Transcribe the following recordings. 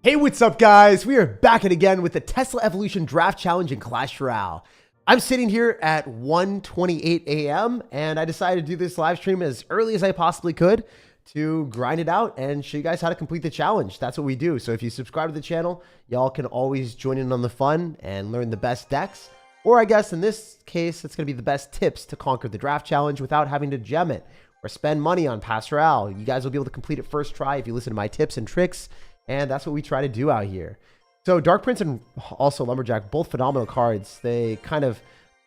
Hey, what's up, guys? We are back at again with the Tesla Evolution Draft Challenge in Clash Royale. I'm sitting here at 1:28 a.m. and I decided to do this live stream as early as I possibly could to grind it out and show you guys how to complete the challenge. That's what we do. So if you subscribe to the channel, y'all can always join in on the fun and learn the best decks. Or I guess in this case, it's going to be the best tips to conquer the draft challenge without having to gem it or spend money on Clash Royale. You guys will be able to complete it first try if you listen to my tips and tricks. And that's what we try to do out here. So Dark Prince and also Lumberjack, both phenomenal cards. They kind of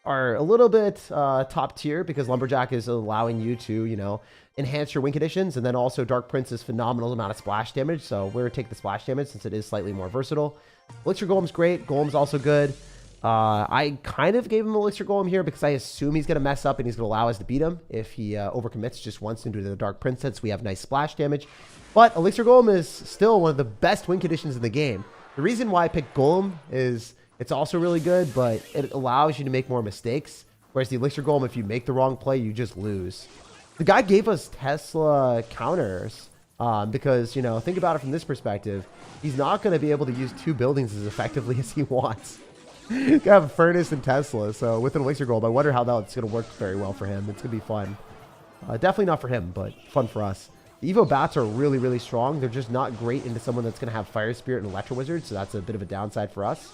are a little bit top tier because Lumberjack is allowing you to, you know, enhance your win conditions. And then also Dark Prince is phenomenal amount of splash damage. So we're going to take the splash damage since it is slightly more versatile. Elixir Golem's great. Golem's also good. I kind of gave him Elixir Golem here because I assume he's going to mess up and he's going to allow us to beat him if he overcommits just once into the Dark Prince since we have nice splash damage. But Elixir Golem is still one of the best win conditions in the game. The reason why I picked Golem is it's also really good, but it allows you to make more mistakes. Whereas the Elixir Golem, if you make the wrong play, you just lose. The guy gave us Tesla counters because, you know, think about it from this perspective. He's not going to be able to use two buildings as effectively as he wants. You have a Furnace and Tesla, so with an Elixir Golem, I wonder how that's going to work very well for him. It's going to be fun. Definitely not for him, but fun for us. The Evo Bats are really, really strong. They're just not great into someone that's going to have Fire Spirit and Electro Wizard, so that's a bit of a downside for us.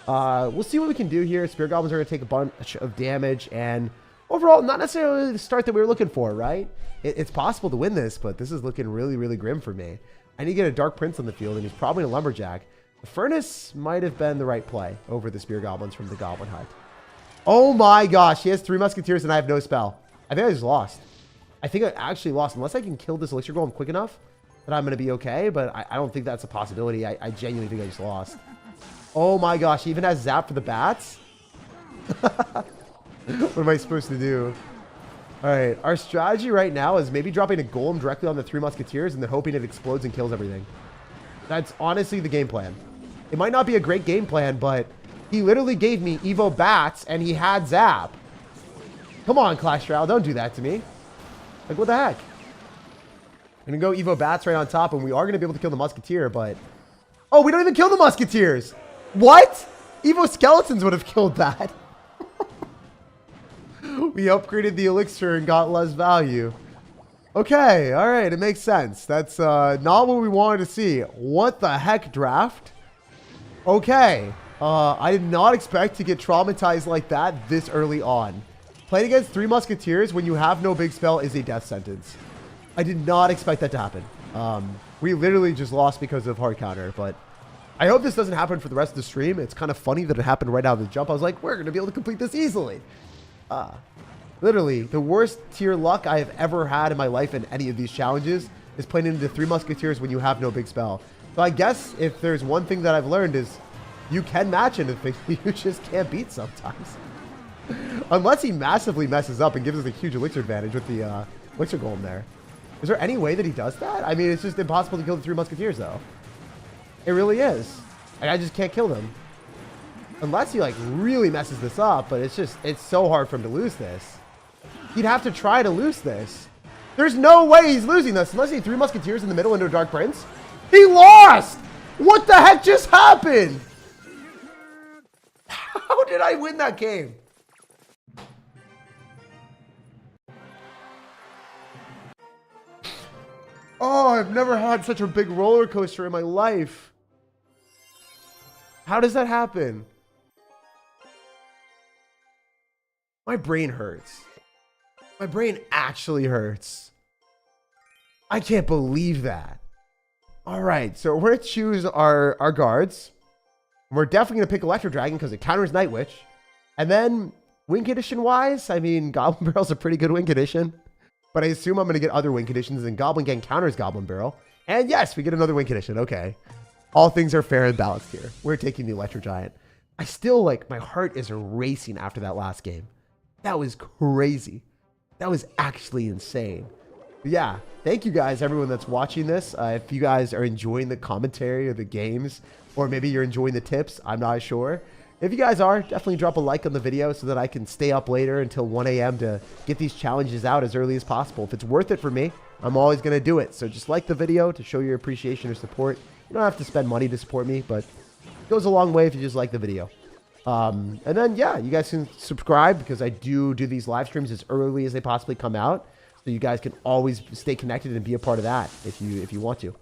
We'll see what we can do here. Spirit Goblins are going to take a bunch of damage, and overall, not necessarily the start that we were looking for, right? It's possible to win this, but this is looking really, really grim for me. I need to get a Dark Prince on the field, and he's probably a Lumberjack. The Furnace might have been the right play over the Spear Goblins from the Goblin Hut. Oh my gosh, he has 3 Musketeers and I have no spell. I think I just lost. I think I actually lost. Unless I can kill this Elixir Golem quick enough that I'm going to be okay, but I don't think that's a possibility. I genuinely think I just lost. Oh my gosh, he even has Zap for the Bats? What am I supposed to do? Alright, our strategy right now is maybe dropping a Golem directly on the 3 Musketeers and then hoping it explodes and kills everything. That's honestly the game plan. It might not be a great game plan, but he literally gave me Evo Bats and he had Zap. Come on, Clash Royale, don't do that to me. Like, what the heck? I'm going to go Evo Bats right on top, and we are going to be able to kill the Musketeer, but... Oh, we don't even kill the Musketeers! What? Evo Skeletons would have killed that. We upgraded the Elixir and got less value. Okay, alright, it makes sense. That's not what we wanted to see. What the heck, draft? Okay, I did not expect to get traumatized like that this early on. Playing against 3 Musketeers when you have no big spell is a death sentence. I did not expect that to happen. We literally just lost because of hard counter, but I hope this doesn't happen for the rest of the stream. It's kind of funny that it happened right out of the jump. I was like, we're going to be able to complete this easily. Literally, the worst tier luck I have ever had in my life in any of these challenges is playing into 3 Musketeers when you have no big spell. So I guess if there's one thing that I've learned is you can match into things you just can't beat sometimes. Unless he massively messes up and gives us a huge Elixir advantage with the Elixir Golem there. Is there any way that he does that? I mean, it's just impossible to kill the 3 Musketeers, though. It really is. I just can't kill them. Unless he, like, really messes this up, but it's so hard for him to lose this. He'd have to try to lose this. There's no way he's losing this unless he 3 Musketeers in the middle into a Dark Prince. He lost! What the heck just happened? How did I win that game? Oh, I've never had such a big roller coaster in my life. How does that happen? My brain hurts. My brain actually hurts. I can't believe that. All right, so we're going to choose our guards. We're definitely going to pick Electro Dragon because it counters Night Witch. And then, win condition wise, I mean, Goblin Barrel's a pretty good win condition. But I assume I'm going to get other win conditions, and Goblin Gang counters Goblin Barrel. And yes, we get another win condition. Okay. All things are fair and balanced here. We're taking the Electro Giant. I still, like, my heart is racing after that last game. That was crazy. That was actually insane. But yeah, thank you guys, everyone that's watching this. If you guys are enjoying the commentary or the games, or maybe you're enjoying the tips, I'm not sure. If you guys are, definitely drop a like on the video so that I can stay up later until 1 a.m. to get these challenges out as early as possible. If it's worth it for me, I'm always going to do it. So just like the video to show your appreciation or support. You don't have to spend money to support me, but it goes a long way if you just like the video. And then, yeah, you guys can subscribe because I do these live streams as early as they possibly come out. So you guys can always stay connected and be a part of that if you want to.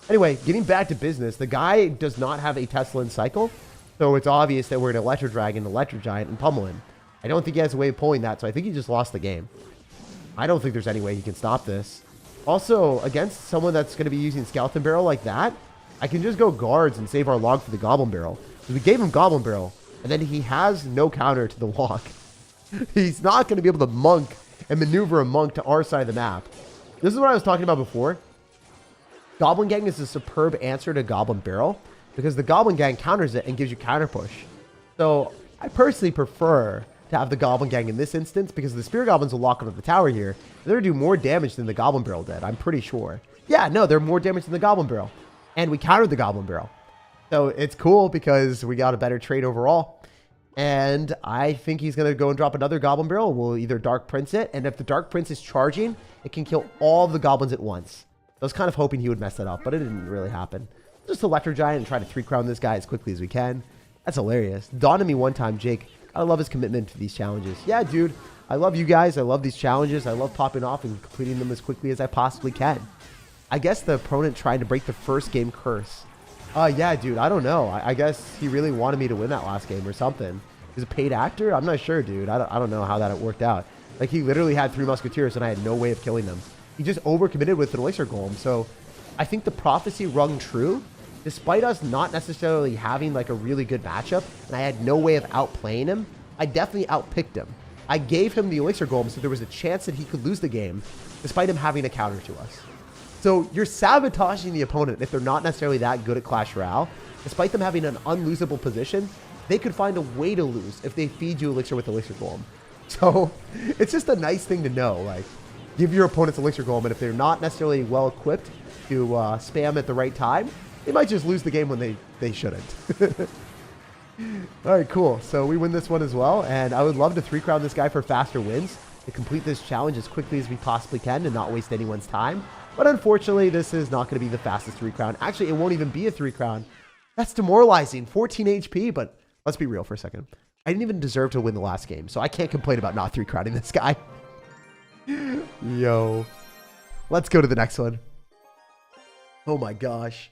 Anyway, getting back to business, the guy does not have a Tesla in cycle. So it's obvious that we're an Electro Dragon, Electro Giant, and pummel him. I don't think he has a way of pulling that, so I think he just lost the game. I don't think there's any way he can stop this. Also, against someone that's going to be using Skeleton Barrel like that, I can just go guards and save our log for the Goblin Barrel. So we gave him Goblin Barrel, and then he has no counter to the log. He's not going to be able to monk and maneuver a monk to our side of the map. This is what I was talking about before. Goblin Gang is a superb answer to Goblin Barrel because the Goblin Gang counters it and gives you counter push. So I personally prefer to have the Goblin Gang in this instance because the Spear Goblins will lock onto the tower here. They're going to do more damage than the Goblin Barrel did, I'm pretty sure. Yeah, no, they're more damage than the Goblin Barrel. And we countered the Goblin Barrel. So it's cool because we got a better trade overall. And I think he's going to go and drop another Goblin Barrel. We'll either Dark Prince it. And if the Dark Prince is charging, it can kill all the goblins at once. I was kind of hoping he would mess that up, but it didn't really happen. Just Electro Giant and try to 3-crown this guy as quickly as we can. That's hilarious. Dawned on me one time, Jake. I love his commitment to these challenges. Yeah, dude. I love you guys. I love these challenges. I love popping off and completing them as quickly as I possibly can. I guess the opponent tried to break the first game curse. Yeah, dude. I don't know. I guess he really wanted me to win that last game or something. He's a paid actor? I'm not sure, dude. I don't know how that worked out. Like, he literally had 3 Musketeers and I had no way of killing them. He just overcommitted with an Elixir Golem. So I think the prophecy rung true. Despite us not necessarily having like a really good matchup, and I had no way of outplaying him, I definitely outpicked him. I gave him the Elixir Golem so there was a chance that he could lose the game, despite him having a counter to us. So you're sabotaging the opponent if they're not necessarily that good at Clash Royale. Despite them having an unlosable position, they could find a way to lose if they feed you Elixir with Elixir Golem. So it's just a nice thing to know. Like, give your opponents Elixir Golem, and if they're not necessarily well equipped to spam at the right time, they might just lose the game when they shouldn't. All right, cool. So we win this one as well, and I would love to 3-crown this guy for faster wins to complete this challenge as quickly as we possibly can and not waste anyone's time. But unfortunately, this is not going to be the fastest 3-crown. Actually, it won't even be a 3-crown. That's demoralizing. 14 HP, but let's be real for a second. I didn't even deserve to win the last game, so I can't complain about not 3-crowning this guy. Yo. Let's go to the next one. Oh my gosh.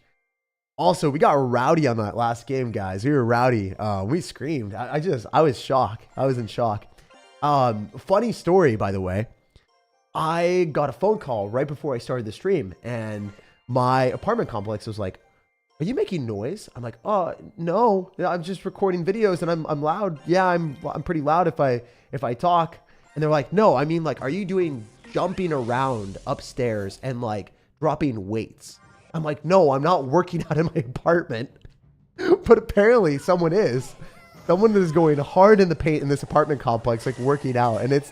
Also, we got rowdy on that last game, guys. We were rowdy. We screamed. I was shocked. I was in shock. Funny story, by the way. I got a phone call right before I started the stream, and my apartment complex was like, "Are you making noise?" I'm like, no. I'm just recording videos, and I'm loud. Yeah, I'm pretty loud if I talk." And they're like, "No, I mean, like, are you doing jumping around upstairs and like dropping weights?" I'm like, "No, I'm not working out in my apartment." But apparently someone is. Someone is going hard in the paint in this apartment complex, like working out, and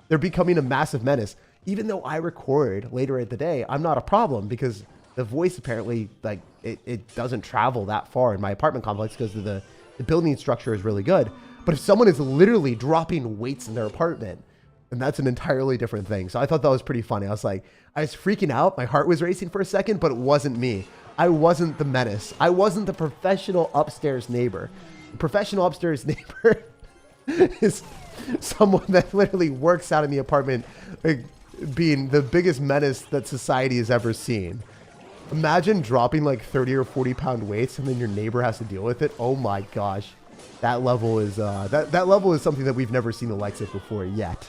they're becoming a massive menace. Even though I record later in the day, I'm not a problem because the voice apparently, like, it doesn't travel that far in my apartment complex because the building structure is really good. But if someone is literally dropping weights in their apartment, then that's an entirely different thing. So I thought that was pretty funny. I was freaking out. My heart was racing for a second, but it wasn't me. I wasn't the menace. I wasn't the professional upstairs neighbor. The professional upstairs neighbor is someone that literally works out in the apartment, like, being the biggest menace that society has ever seen. Imagine dropping like 30 or 40 pound weights and then your neighbor has to deal with it. Oh my gosh. That level is that level is something that we've never seen the likes of before yet.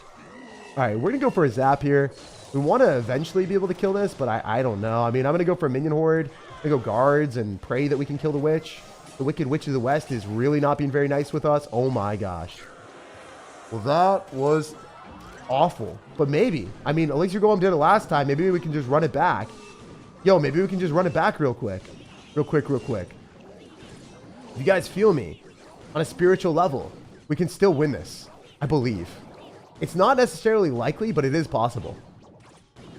All right, we're gonna go for a zap here. We want to eventually be able to kill this, but I don't know. I mean, I'm gonna go for a minion horde. I'm gonna go guards and pray that we can kill the witch. The Wicked Witch of the West is really not being very nice with us. Oh my gosh. Well, that was awful. But maybe. I mean, Elixir Golem did it last time. Maybe we can just run it back. Yo, maybe we can just run it back real quick. Real quick. If you guys feel me, on a spiritual level, we can still win this. I believe. It's not necessarily likely, but it is possible.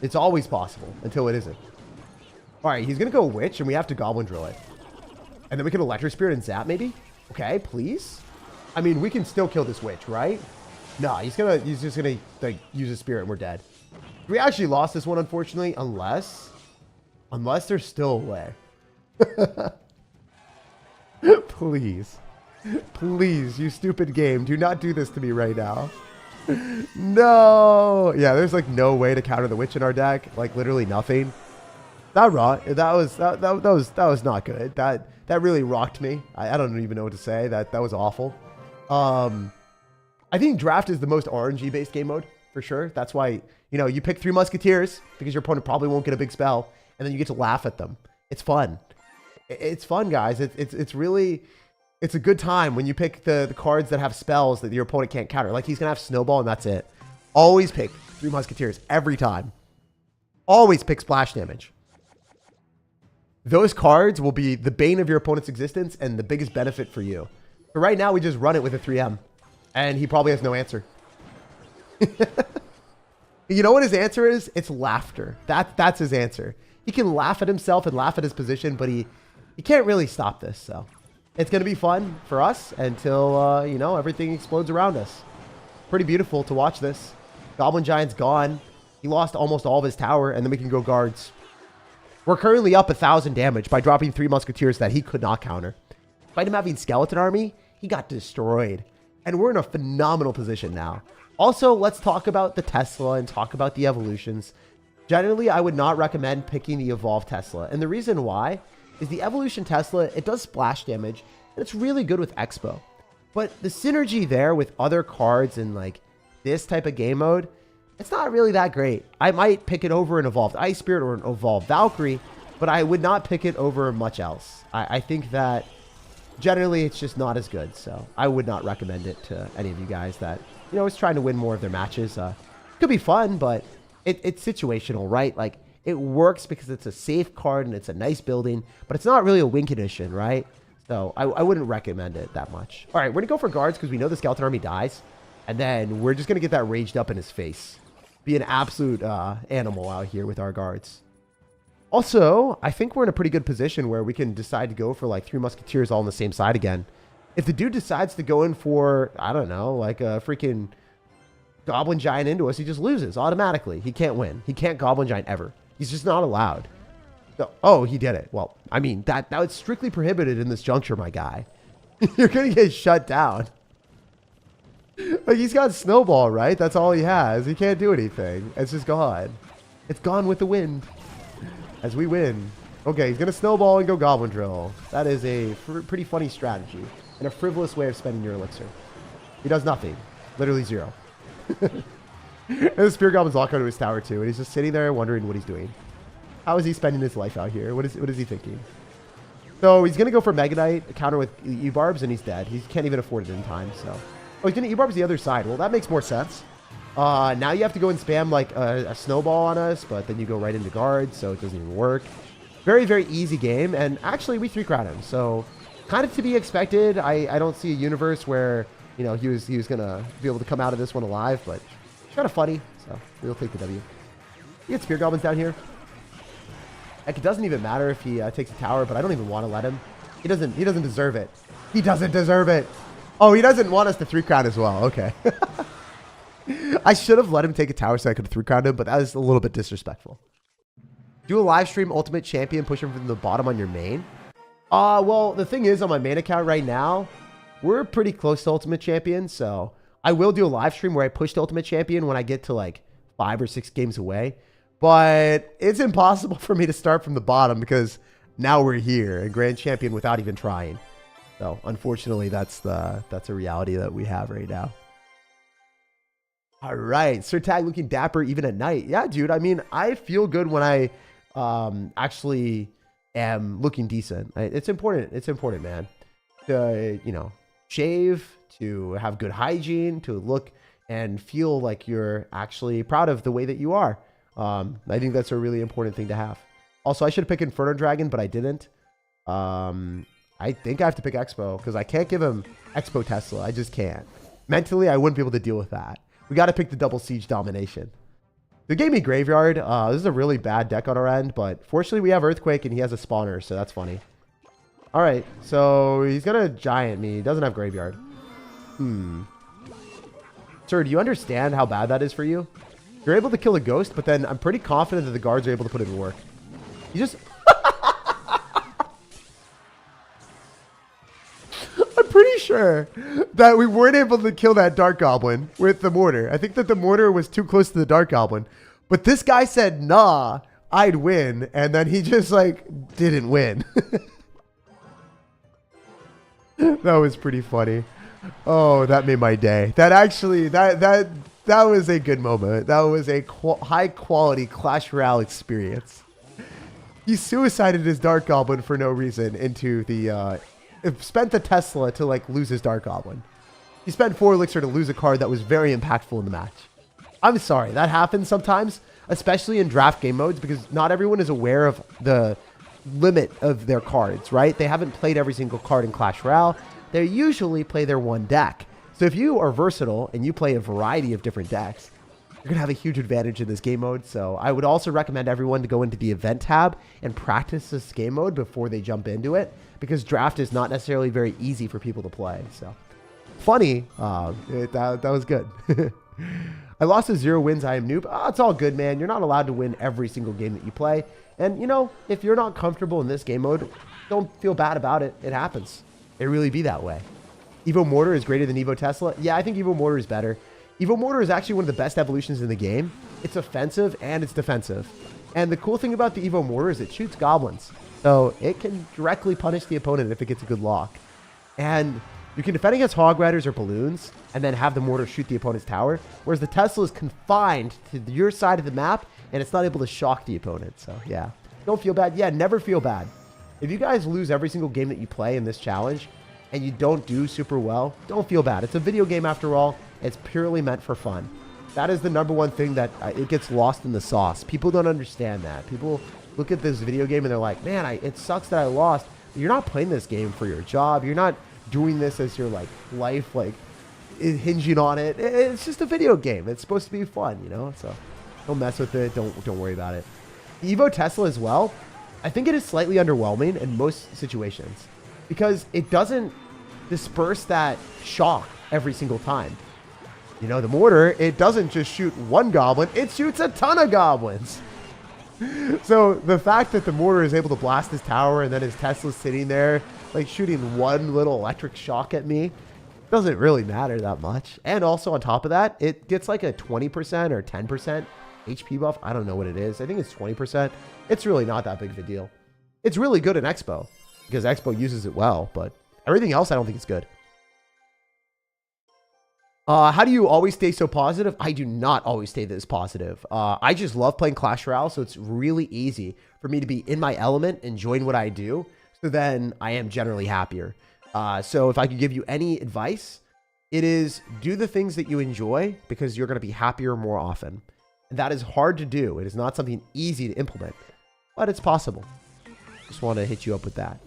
It's always possible until it isn't. All right, he's going to go Witch, and we have to Goblin Drill it. And then we can Electric Spirit and Zap, maybe? Okay, please? I mean, we can still kill this Witch, right? No, he's just gonna like use a Spirit and we're dead. We actually lost this one, unfortunately, unless there's still a way. Please. Please, you stupid game. Do not do this to me right now. No. Yeah, there's like no way to counter the witch in our deck. Like literally nothing. That was not good. That really rocked me. I don't even know what to say. That was awful. I think draft is the most RNG based game mode for sure. That's why, you know, you pick 3 musketeers because your opponent probably won't get a big spell, and then you get to laugh at them. It's fun. It's fun, guys. It's really, it's a good time when you pick the cards that have spells that your opponent can't counter. Like he's gonna have Snowball and that's it. Always pick 3 musketeers every time. Always pick splash damage. Those cards will be the bane of your opponent's existence and the biggest benefit for you. But right now we just run it with a 3M. And he probably has no answer. You know what his answer is? It's laughter. That's his answer. He can laugh at himself and laugh at his position, but he can't really stop this. So it's going to be fun for us until, you know, everything explodes around us. Pretty beautiful to watch this. Goblin Giant's gone. He lost almost all of his tower, and then we can go guards. We're currently up 1,000 damage by dropping 3 musketeers that he could not counter. Despite him having skeleton army, he got destroyed. And we're in a phenomenal position now. Also, let's talk about the Tesla and talk about the evolutions. Generally, I would not recommend picking the evolved Tesla. And the reason why is the evolution Tesla, it does splash damage, and it's really good with Expo. But the synergy there with other cards in like this type of game mode, it's not really that great. I might pick it over an evolved Ice Spirit or an evolved Valkyrie, but I would not pick it over much else. I think that generally it's just not as good, so I would not recommend it to any of you guys that, you know, is trying to win more of their matches. Could be fun, but it's situational, right? Like it works because it's a safe card and it's a nice building, but it's not really a win condition, right? So I wouldn't recommend it that much. All right, we're gonna go for guards because we know the skeleton army dies, and then we're just gonna get that raged up in his face. Be an absolute animal out here with our guards. Also, I think we're in a pretty good position where we can decide to go for like 3 musketeers all on the same side again. If the dude decides to go in for, I don't know, like a freaking Goblin Giant into us, he just loses automatically. He can't win. He can't Goblin Giant ever. He's just not allowed. So, oh, he did it. Well, I mean, that was strictly prohibited in this juncture, my guy. You're going to get shut down. Like, he's got Snowball, right? That's all he has. He can't do anything. It's just gone. It's gone with the wind. As we win. Okay, he's going to Snowball and go Goblin Drill. That is a pretty funny strategy and a frivolous way of spending your elixir. He does nothing. Literally 0. And the Spear Goblin's locked onto his tower too, and he's just sitting there wondering what he's doing. How is he spending his life out here? What is he thinking? So he's going to go for Mega Knight, a counter with E-Barbs, and he's dead. He can't even afford it in time, so. Oh, he's going to E-Barbs the other side. Well, that makes more sense. Now you have to go and spam like a Snowball on us, but then you go right into guards, so it doesn't even work. Very, very easy game, and actually we 3-crown him, so kind of to be expected. I don't see a universe where, you know, he was going to be able to come out of this one alive, but it's kind of funny, so we'll take the W. You get Spear Goblins down here. Heck, it doesn't even matter if he takes a tower, but I don't even want to let him. He doesn't deserve it. He doesn't deserve it. Oh, he doesn't want us to 3-crown as well. Okay. I should have let him take a tower so I could have 3-crowned him, but that was a little bit disrespectful. Do a live stream Ultimate Champion, push him from the bottom on your main. Well, the thing is, on my main account right now, we're pretty close to Ultimate Champion, so I will do a live stream where I push to Ultimate Champion when I get to like 5 or 6 games away. But it's impossible for me to start from the bottom because now we're here and Grand Champion without even trying. So unfortunately, that's a reality that we have right now. All right, SirTag looking dapper even at night. Yeah, dude. I mean, I feel good when I actually am looking decent. It's important. It's important, man. To, you know, shave, to have good hygiene, to look and feel like you're actually proud of the way that you are. I think that's a really important thing to have. Also, I should have picked Inferno Dragon, but I didn't. I think I have to pick Expo because I can't give him Expo Tesla. I just can't. Mentally, I wouldn't be able to deal with that. We got to pick the double siege domination. They gave me Graveyard. This is a really bad deck on our end, but fortunately we have Earthquake and he has a spawner, so that's funny. All right, so he's going to giant me. He doesn't have Graveyard. Sir, do you understand how bad that is for you? You're able to kill a ghost, but then I'm pretty confident that the guards are able to put it in work. You just... sure that we weren't able to kill that Dark Goblin with the mortar. I think that the mortar was too close to the Dark Goblin. But this guy said, nah, I'd win. And then he just like didn't win. That was pretty funny. Oh, that made my day. That actually, that was a good moment. That was a high quality Clash Royale experience. He suicided his Dark Goblin for no reason into the, spent the Tesla to like lose his Dark Goblin. He spent 4 elixir to lose a card that was very impactful in the match. I'm sorry, that happens sometimes, especially in draft game modes, because not everyone is aware of the limit of their cards, right? They haven't played every single card in Clash Royale. They usually play their one deck. So if you are versatile and you play a variety of different decks, you're going to have a huge advantage in this game mode. So I would also recommend everyone to go into the event tab and practice this game mode before they jump into it, because draft is not necessarily very easy for people to play. So funny. That was good. I lost to 0 wins. I am noob. Oh, it's all good, man. You're not allowed to win every single game that you play. And, you know, if you're not comfortable in this game mode, don't feel bad about it. It happens. It really be that way. Evo Mortar is greater than Evo Tesla. Yeah, I think Evo Mortar is better. Evo Mortar is actually one of the best evolutions in the game. It's offensive and it's defensive. And the cool thing about the Evo Mortar is it shoots goblins. So it can directly punish the opponent if it gets a good lock. And you can defend against Hog Riders or Balloons and then have the mortar shoot the opponent's tower. Whereas the Tesla is confined to your side of the map and it's not able to shock the opponent. So yeah, don't feel bad. Yeah, never feel bad. If you guys lose every single game that you play in this challenge and you don't do super well, don't feel bad. It's a video game after all. It's purely meant for fun. That is the #1 thing that it gets lost in the sauce. People don't understand that. People look at this video game and they're like, man, it sucks that I lost. You're not playing this game for your job. You're not doing this as your like life, like hinging on it. It's just a video game. It's supposed to be fun, you know? So don't mess with it. Don't worry about it. Evo Tesla as well. I think it is slightly underwhelming in most situations because it doesn't disperse that shock every single time. You know, the mortar, it doesn't just shoot one goblin, it shoots a ton of goblins. So the fact that the mortar is able to blast his tower and then his Tesla's sitting there, like shooting one little electric shock at me, doesn't really matter that much. And also on top of that, it gets like a 20% or 10% HP buff. I don't know what it is. I think it's 20%. It's really not that big of a deal. It's really good in Expo because Expo uses it well, but everything else I don't think it's good. How do you always stay so positive? I do not always stay this positive. I just love playing Clash Royale, so it's really easy for me to be in my element, enjoying what I do, so then I am generally happier. So if I could give you any advice, it is do the things that you enjoy because you're going to be happier more often. And that is hard to do. It is not something easy to implement, but it's possible. Just want to hit you up with that.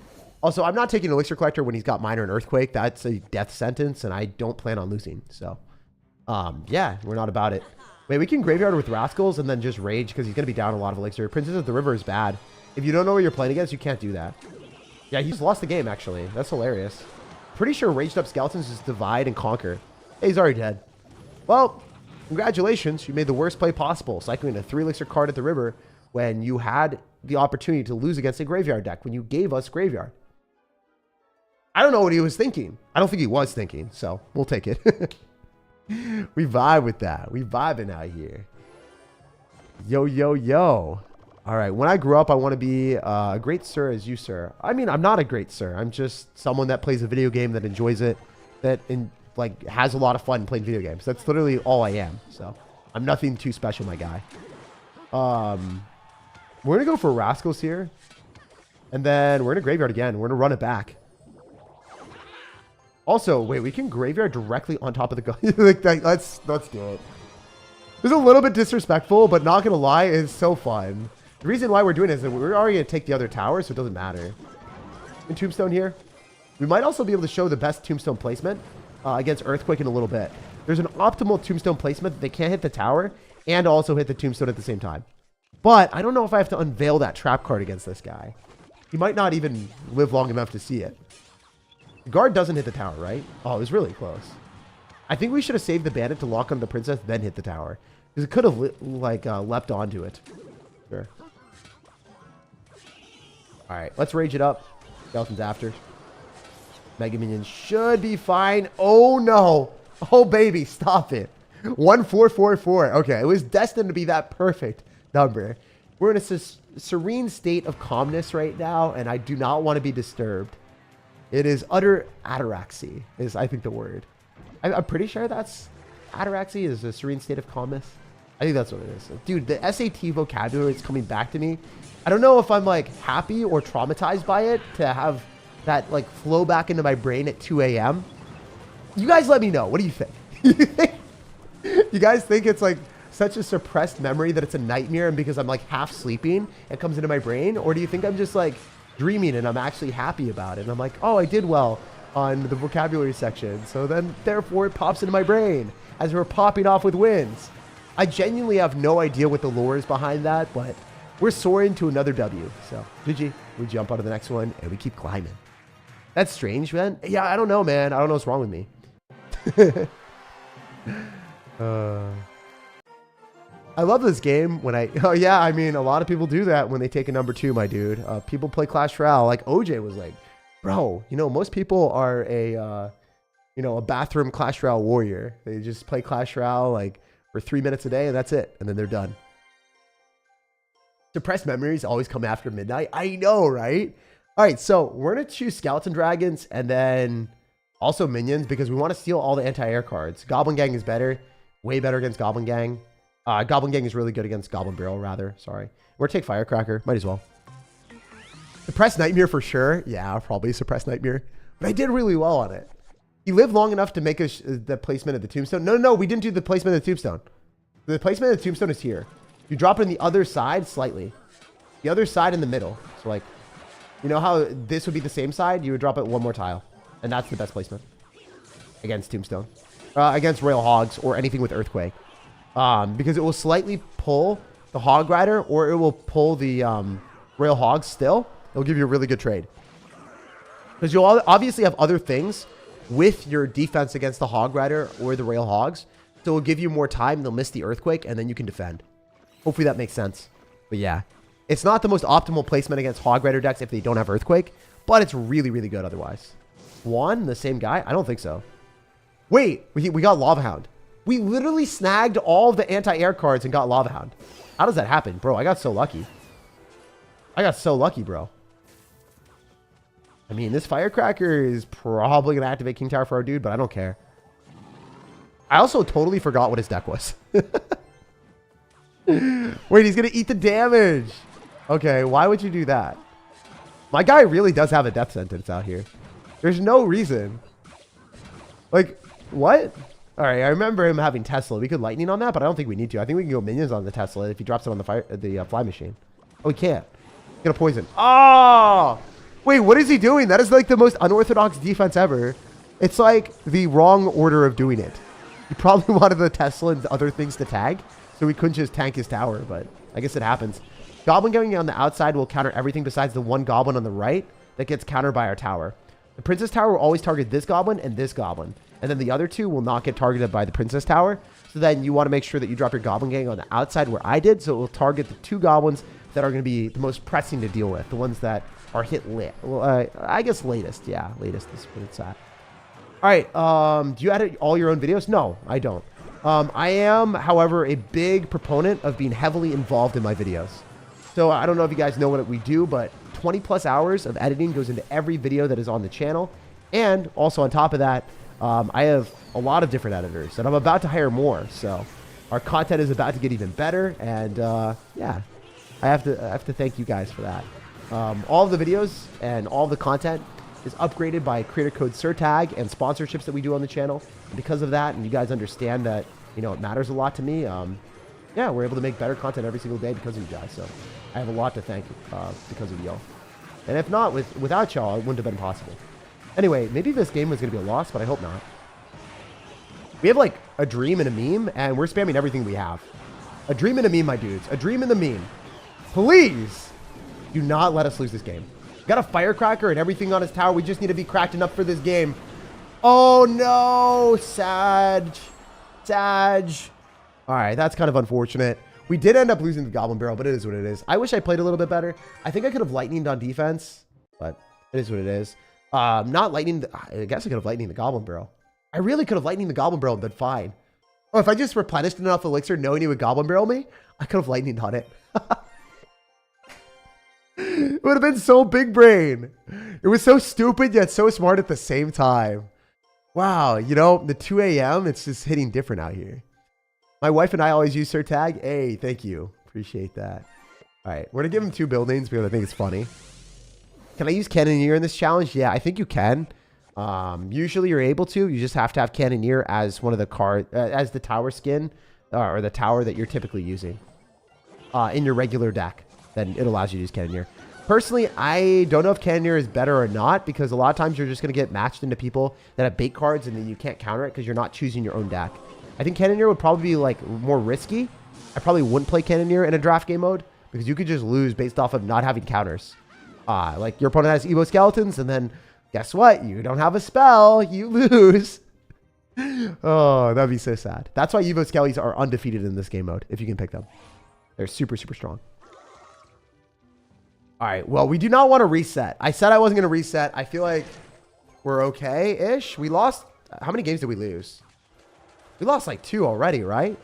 Also, I'm not taking Elixir Collector when he's got Minor and Earthquake. That's a death sentence, and I don't plan on losing. So, yeah, we're not about it. Wait, we can Graveyard with Rascals and then just Rage because he's going to be down a lot of Elixir. Princess of the River is bad. If you don't know what you're playing against, you can't do that. Yeah, he's lost the game, actually. That's hilarious. Pretty sure Raged Up Skeletons just divide and conquer. Hey, he's already dead. Well, congratulations. You made the worst play possible, cycling a 3 Elixir card at the river when you had the opportunity to lose against a Graveyard deck, when you gave us Graveyard. I don't know what he was thinking. I don't think he was thinking, so we'll take it. We vibe with that. We vibing out here. Yo, yo, yo. All right, when I grew up, I want to be a great sir as you, sir. I mean, I'm not a great sir. I'm just someone that plays a video game, that enjoys it, that has a lot of fun playing video games. That's literally all I am. So I'm nothing too special, my guy. We're going to go for Rascals here. And then we're going to Graveyard again. We're going to run it back. Also, wait, we can Graveyard directly on top of the like, let's do it. It's a little bit disrespectful, but not gonna lie, it's so fun. The reason why we're doing it is that we're already gonna take the other tower, so it doesn't matter. In Tombstone here, we might also be able to show the best Tombstone placement against Earthquake in a little bit. There's an optimal Tombstone placement that they can't hit the tower and also hit the Tombstone at the same time. But I don't know if I have to unveil that trap card against this guy. He might not even live long enough to see it. The guard doesn't hit the tower, right? Oh, it was really close. I think we should have saved the bandit to lock on the princess, then hit the tower. Because it could have, leapt onto it. Sure. All right, let's rage it up. Skeleton's after. Mega Minions should be fine. Oh, no. Oh, baby, stop it. 1444. Okay, it was destined to be that perfect number. We're in a serene state of calmness right now, and I do not want to be disturbed. It is utter ataraxy, is I think the word. I'm pretty sure that's ataraxy is a serene state of calmness. I think that's what it is. Dude, the SAT vocabulary is coming back to me. I don't know if I'm like happy or traumatized by it to have that like flow back into my brain at 2 a.m. You guys let me know. What do you think? You guys think it's like such a suppressed memory that it's a nightmare and because I'm like half sleeping, it comes into my brain? Or do you think I'm just like dreaming and I'm actually happy about it? And I'm like, oh, I did well on the vocabulary section. So then therefore it pops into my brain as we're popping off with wins. I genuinely have no idea what the lore is behind that, but we're soaring to another W. So GG, we jump on to the next one and we keep climbing. That's strange, man. Yeah, I don't know, man. I don't know what's wrong with me. I love this game when oh yeah, I mean, a lot of people do that when they take a number 2, my dude. People play Clash Royale. Like OJ was like, bro, you know, most people are a bathroom Clash Royale warrior. They just play Clash Royale like for 3 minutes a day and that's it. And then they're done. Suppressed memories always come after midnight. I know, right? All right, so we're going to choose Skeleton Dragons and then also Minions because we want to steal all the anti-air cards. Goblin Gang is better. Way better against Goblin Gang. Goblin Gang is really good against Goblin Barrel, rather. Sorry. We're going to take Firecracker. Might as well. Suppressed Nightmare for sure. Yeah, probably Suppressed Nightmare. But I did really well on it. You lived long enough to make the placement of the tombstone. No, we didn't do the placement of the tombstone. The placement of the tombstone is here. You drop it on the other side slightly. The other side in the middle. So like, you know how this would be the same side? You would drop it one more tile. And that's the best placement. Against tombstone. Against Royal Hogs or anything with Earthquake. Because it will slightly pull the Hog Rider or it will pull the Royal Hogs still. It'll give you a really good trade. Because you'll obviously have other things with your defense against the Hog Rider or the Royal Hogs. So it'll give you more time. They'll miss the Earthquake and then you can defend. Hopefully that makes sense. But yeah. It's not the most optimal placement against Hog Rider decks if they don't have Earthquake. But it's really, really good otherwise. One? The same guy? I don't think so. Wait. We got Lava Hound. We literally snagged all of the anti-air cards and got Lava Hound. How does that happen? Bro, I got so lucky. I got so lucky, bro. I mean, this Firecracker is probably going to activate King Tower for our dude, but I don't care. I also totally forgot what his deck was. Wait, he's going to eat the damage. Okay, why would you do that? My guy really does have a death sentence out here. There's no reason. Like, what? All right, I remember him having Tesla. We could lightning on that, but I don't think we need to. I think we can go minions on the Tesla if he drops it on the fly machine. Oh, we can't. He's gonna poison. Oh! Wait, what is he doing? That is like the most unorthodox defense ever. It's like the wrong order of doing it. He probably wanted the Tesla and other things to tag, so we couldn't just tank his tower, but I guess it happens. Goblin going on the outside will counter everything besides the one goblin on the right that gets countered by our tower. The Princess Tower will always target this goblin and this goblin. And then the other two will not get targeted by the Princess Tower. So then you want to make sure that you drop your Goblin Gang on the outside where I did. So it will target the 2 goblins that are going to be the most pressing to deal with. The ones that are hit late. Well, I guess latest. Yeah, latest is what it's at. All right. Do you edit all your own videos? No, I don't. I am, however, a big proponent of being heavily involved in my videos. So I don't know if you guys know what we do, but 20 plus hours of editing goes into every video that is on the channel. And also on top of that, I have a lot of different editors and I'm about to hire more. So our content is about to get even better. And yeah, I have to thank you guys for that. All of the videos and all the content is upgraded by creator code SirTag and sponsorships that we do on the channel. And because of that, and you guys understand that, you know, it matters a lot to me. Yeah, we're able to make better content every single day because of you guys. So I have a lot to thank because of y'all. And if not, without y'all, it wouldn't have been possible. Anyway, maybe this game was going to be a loss, but I hope not. We have like a dream and a meme, and we're spamming everything we have. A dream and a meme, my dudes. A dream and the meme. Please do not let us lose this game. Got a Firecracker and everything on his tower. We just need to be cracked enough for this game. Oh, no. Sag. All right, that's kind of unfortunate. We did end up losing the Goblin Barrel, but it is what it is. I wish I played a little bit better. I think I could have lightninged on defense, but it is what it is. Not lightning. I guess I could have lightning the goblin barrel. I really could have lightning the goblin barrel and been fine. Oh, if I just replenished enough elixir knowing he would goblin barrel me, I could have lightning on it. It would have been so big brain. It was so stupid yet so smart at the same time. Wow, you know, the 2 a.m., it's just hitting different out here. My wife and I always use SirTag. Hey, thank you. Appreciate that. All right, we're going to give him 2 buildings because I think it's funny. Can I use Cannoneer in this challenge? Yeah, I think you can. Usually you're able to. You just have to have Cannoneer as one of the as the tower skin or the tower that you're typically using in your regular deck. Then it allows you to use Cannoneer. Personally, I don't know if Cannoneer is better or not because a lot of times you're just going to get matched into people that have bait cards and then you can't counter it because you're not choosing your own deck. I think Cannoneer would probably be like more risky. I probably wouldn't play Cannoneer in a draft game mode because you could just lose based off of not having counters. Like your opponent has Evo Skeletons and then guess what? You don't have a spell. You lose. Oh, that'd be so sad. That's why Evo Skellies are undefeated in this game mode if you can pick them. They're super, super strong. All right, well, we do not want to reset. I said I wasn't going to reset. I feel like we're okay-ish. We lost... How many games did we lose? We lost like 2 already, right?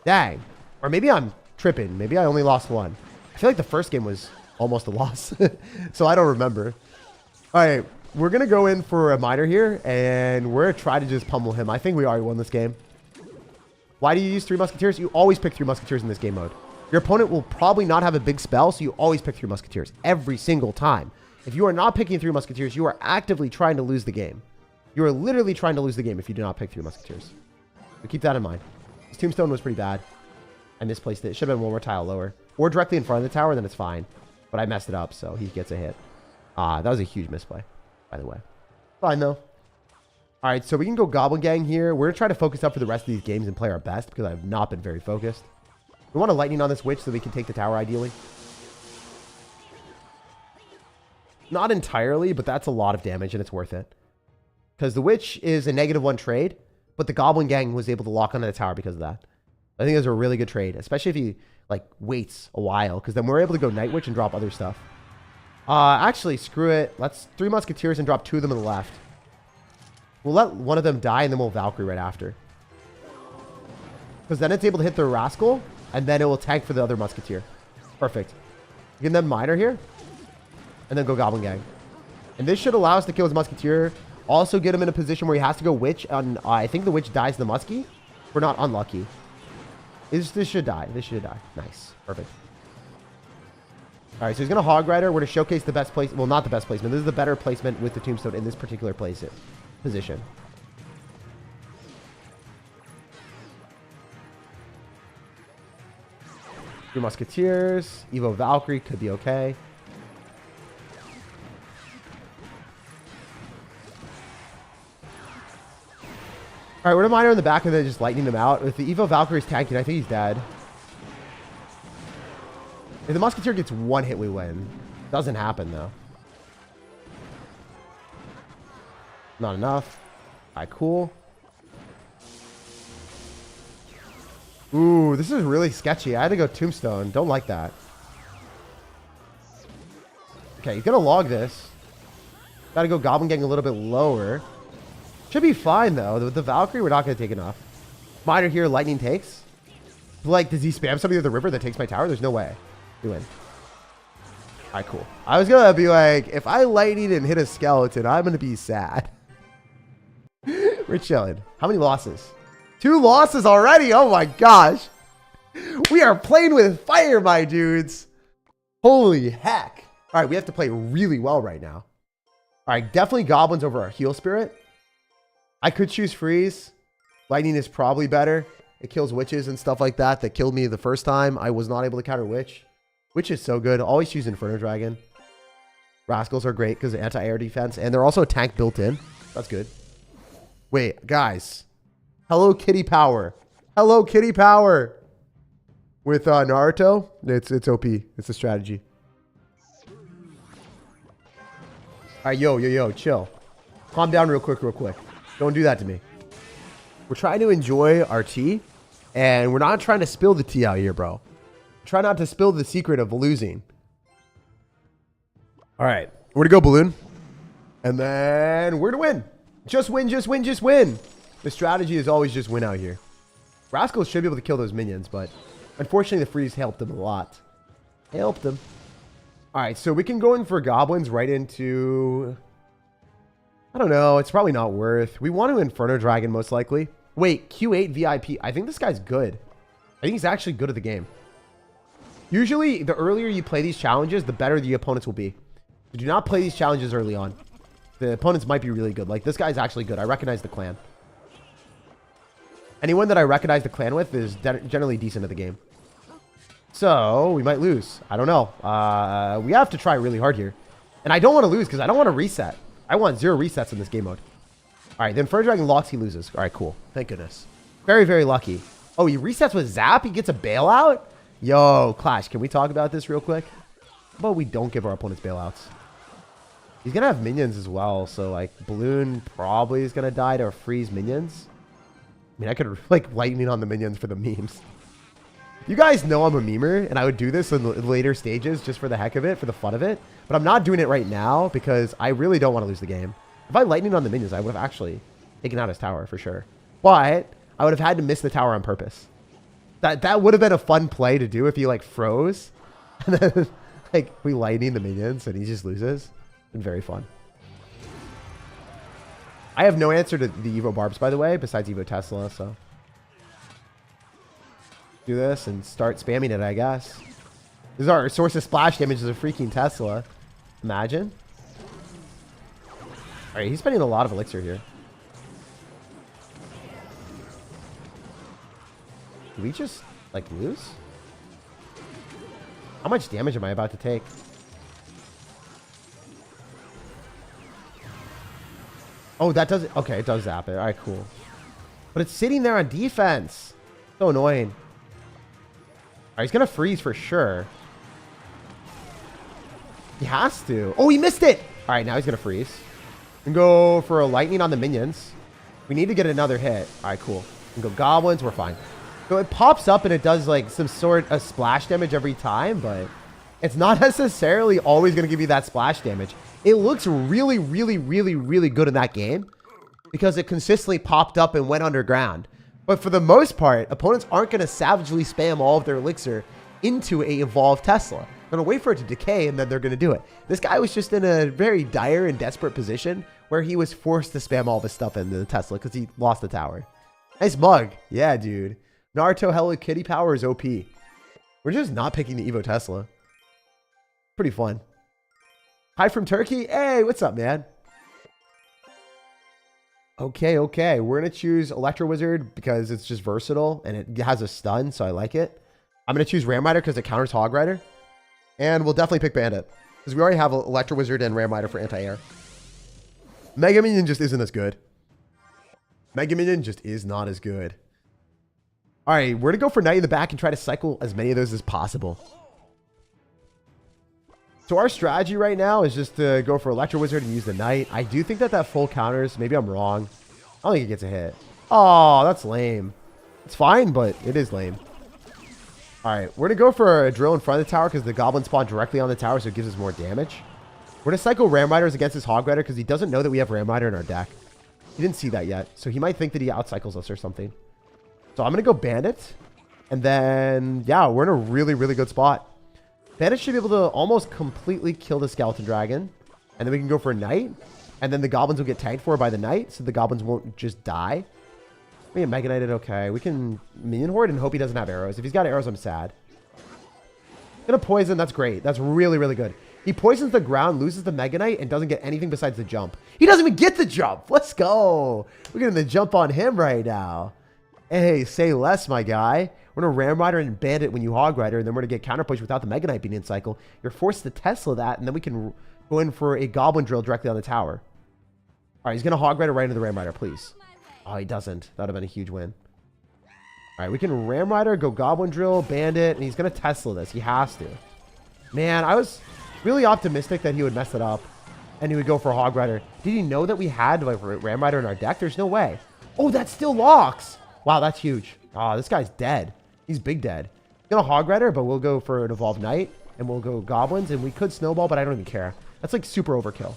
Dang. Or maybe I'm tripping. Maybe I only lost 1. I feel like the first game was almost a loss. So I don't remember. All right, we're going to go in for a miner here, and we're going to try to just pummel him. I think we already won this game. Why do you use 3 Musketeers? You always pick 3 Musketeers in this game mode. Your opponent will probably not have a big spell, so you always pick 3 Musketeers every single time. If you are not picking 3 Musketeers, you are actively trying to lose the game. You are literally trying to lose the game if you do not pick 3 Musketeers. So keep that in mind. This tombstone was pretty bad. I misplaced it. It should have been 1 more tile lower. Or directly in front of the tower, then it's fine. But I messed it up, so he gets a hit. That was a huge misplay, by the way. Fine, though. All right, so we can go Goblin Gang here. We're going to try to focus up for the rest of these games and play our best because I have not been very focused. We want a lightning on this witch so we can take the tower, ideally. Not entirely, but that's a lot of damage, and it's worth it. Because the witch is a -1 trade, but the Goblin Gang was able to lock onto the tower because of that. I think it was a really good trade, especially if he like waits a while, because then we're able to go Night Witch and drop other stuff. Actually, screw it. Let's 3 Musketeers and drop 2 of them on the left. We'll let one of them die, and then we'll Valkyrie right after. Because then it's able to hit the Rascal, and then it will tank for the other Musketeer. Perfect. Give them Miner here. And then go Goblin Gang. And this should allow us to kill his Musketeer. Also get him in a position where he has to go Witch. And I think the Witch dies the Muskie. We're not unlucky. This should die. This should die. Nice. Perfect. All right, so he's going to Hog Rider. We're going to showcase the best place. Well, not the best placement. This is the better placement with the Tombstone in this particular position. Your Musketeers. Evo Valkyrie could be okay. All right, we're going to miner in the back and then just lightning him out. If the Evo Valkyrie's tanking, I think he's dead. If the Musketeer gets 1 hit, we win. Doesn't happen, though. Not enough. All right, cool. Ooh, this is really sketchy. I had to go Tombstone. Don't like that. Okay, he's going to log this. Got to go Goblin Gang a little bit lower. Should be fine, though. With the Valkyrie, we're not going to take enough. Miner here, lightning takes. Like, does he spam somebody to the river that takes my tower? There's no way. We win. All right, cool. I was going to be like, if I lightning and hit a skeleton, I'm going to be sad. We're chilling. How many losses? 2 losses already? Oh, my gosh. We are playing with fire, my dudes. Holy heck. All right, we have to play really well right now. All right, definitely Goblins over our Heal Spirit. I could choose Freeze. Lightning is probably better. It kills witches and stuff like that killed me the first time. I was not able to counter Witch. Witch is so good. Always choose Inferno Dragon. Rascals are great because of anti-air defense. And they're also a tank built in. That's good. Wait, guys. Hello Kitty Power. Hello Kitty Power. With Naruto, it's OP. It's a strategy. All right, yo, chill. Calm down real quick. Don't do that to me. We're trying to enjoy our tea, and we're not trying to spill the tea out here, bro. Try not to spill the secret of losing. All right, we're going to go Balloon. And then we're to win. Just win, just win, just win. The strategy is always just win out here. Rascals should be able to kill those minions, but unfortunately the freeze helped them a lot. Helped them. All right, so we can go in for goblins right into... I don't know. It's probably not worth. We want to Inferno Dragon most likely. Wait, Q8 VIP. I think this guy's good. I think he's actually good at the game. Usually, the earlier you play these challenges, the better the opponents will be. Do not play these challenges early on. The opponents might be really good. Like, this guy's actually good. I recognize the clan. Anyone that I recognize the clan with is generally decent at the game. So, we might lose. I don't know. We have to try really hard here. And I don't want to lose because I don't want to reset. I want 0 resets in this game mode. All right, then Inferno Dragon locks, he loses. All right, cool. Thank goodness. Very, very lucky. Oh, he resets with Zap? He gets a bailout? Yo, Clash, can we talk about this real quick? How about we don't give our opponents bailouts? He's going to have minions as well, so, like, Balloon probably is going to die to freeze minions. I mean, I could, like, lightning on the minions for the memes. You guys know I'm a memer, and I would do this in the later stages just for the heck of it, for the fun of it. But I'm not doing it right now because I really don't want to lose the game. If I lightning on the minions, I would have actually taken out his tower for sure. But I would have had to miss the tower on purpose. That would have been a fun play to do if he, like, froze. And then, like, we lightning the minions and he just loses. Been very fun. I have no answer to the Evo Barbs, by the way, besides Evo Tesla, so... do this and start spamming it, I guess. This is our source of splash damage is a freaking Tesla. Imagine. Alright, he's spending a lot of elixir here. Do we just, like, lose? How much damage am I about to take? Oh, that does it. Okay, it does zap it. Alright, cool. But it's sitting there on defense. So annoying. Alright, he's gonna freeze for sure. He has to. Oh, he missed it! Alright, now he's gonna freeze. And go for a lightning on the minions. We need to get another hit. Alright, cool. And go goblins, we're fine. So it pops up and it does, like, some sort of splash damage every time, but it's not necessarily always gonna give you that splash damage. It looks really, really, really, really good in that game because it consistently popped up and went underground. But for the most part, opponents aren't going to savagely spam all of their elixir into a evolved Tesla. They're going to wait for it to decay and then they're going to do it. This guy was just in a very dire and desperate position where he was forced to spam all this stuff into the Tesla because he lost the tower. Nice mug. Yeah, dude. Naruto Hello Kitty power is OP. We're just not picking the Evo Tesla. Pretty fun. Hi from Turkey. Hey, what's up, man? Okay, okay. We're going to choose Electro Wizard because it's just versatile and it has a stun, so I like it. I'm going to choose Ram Rider because it counters Hog Rider. And we'll definitely pick Bandit because we already have Electro Wizard and Ram Rider for anti-air. Mega Minion just isn't as good. Mega Minion just is not as good. All right, we're going to go for Knight in the back and try to cycle as many of those as possible. So our strategy right now is just to go for Electro Wizard and use the Knight. I do think that full counters. Maybe I'm wrong. I don't think it gets a hit. Oh, that's lame. It's fine, but it is lame. All right, we're going to go for a drill in front of the tower because the goblins spawn directly on the tower, so it gives us more damage. We're going to cycle Ram Riders against his Hog Rider because he doesn't know that we have Ram Rider in our deck. He didn't see that yet, so he might think that he outcycles us or something. So I'm going to go Bandit. And then, yeah, we're in a really, really good spot. Bandit should be able to almost completely kill the Skeleton Dragon. And then we can go for a Knight. And then the Goblins will get tanked for by the Knight. So the Goblins won't just die. We can Mega Knight it, okay. We can Minion Horde and hope he doesn't have arrows. If he's got arrows, I'm sad. Gonna poison, that's great. That's really, really good. He poisons the ground, loses the Mega Knight, and doesn't get anything besides the jump. He doesn't even get the jump. Let's go. We're getting the jump on him right now. Hey, say less, my guy. We're going to Ram Rider and Bandit when you Hog Rider, and then we're going to get counter push without the Mega Knight being in cycle. You're forced to Tesla that, and then we can go in for a Goblin Drill directly on the tower. All right, he's going to Hog Rider right into the Ram Rider, please. Oh, he doesn't. That would have been a huge win. All right, we can Ram Rider, go Goblin Drill, Bandit, and he's going to Tesla this. He has to. Man, I was really optimistic that he would mess it up, and he would go for a Hog Rider. Did he know that we had like Ram Rider in our deck? There's no way. Oh, that still locks. Wow, that's huge. Oh, this guy's dead. He's big dead. Gonna Hog Rider, but we'll go for an Evolved Knight, and we'll go Goblins, and we could Snowball, but I don't even care. That's like super overkill.